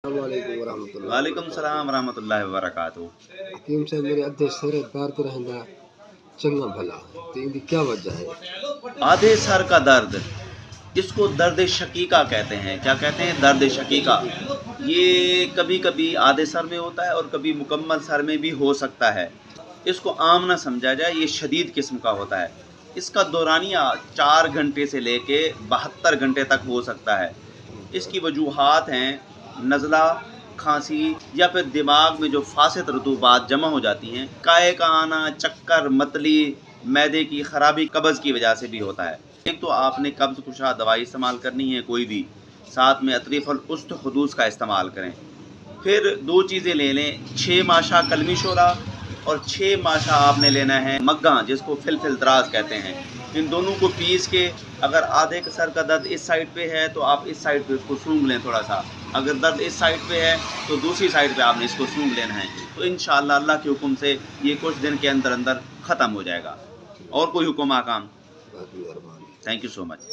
अस्सलामुअलैकुम वरहमतुल्लाहि वालेकुम सलाम रहमतुल्लाहि वबरकातुहू। हकीम साहब मेरे अद्धे सर दर्द रहंदा चंगा भला तो इनकी क्या वजह है? आधे सर का दर्द, इसको दर्द शकीका कहते हैं। क्या कहते हैं? दर्द शकीका। ये कभी कभी आधे सर में होता है और कभी मुकम्मल सर में भी हो सकता है। इसको आम ना समझा जाए, ये शदीद किस्म का होता है। इसका दौरानिया 4 घंटे से लेके 72 घंटे तक हो सकता है। इसकी वजूहात हैं नज़ला, खांसी या फिर दिमाग में जो फासिद रतूबात जमा हो जाती हैं, काए का आना, चक्कर, मतली, मैदे की खराबी, कब्ज़ की वजह से भी होता है। एक तो आपने कब्ज़ कुशा दवाई इस्तेमाल करनी है कोई भी, साथ में अतरीफ़ुल उस्त खुदूस का इस्तेमाल करें। फिर 2 चीज़ें ले लें, 6 माशा कलमी शोरा और 6 माशा आपने लेना है मग्गा, जिसको फिलफिल दराज कहते हैं। इन दोनों को पीस के, अगर आधे का सर का दर्द इस साइड पे है तो आप इस साइड पे इसको सूंघ लें थोड़ा सा, अगर दर्द इस साइड पे है तो दूसरी साइड पे आपने इसको सूंघ लेना है। तो इंशाअल्लाह अल्लाह के हुक्म से ये कुछ दिन के अंदर अंदर ख़त्म हो जाएगा। और कोई हुक्म आकाम? बहुत मेहरबानी। Thank you so much.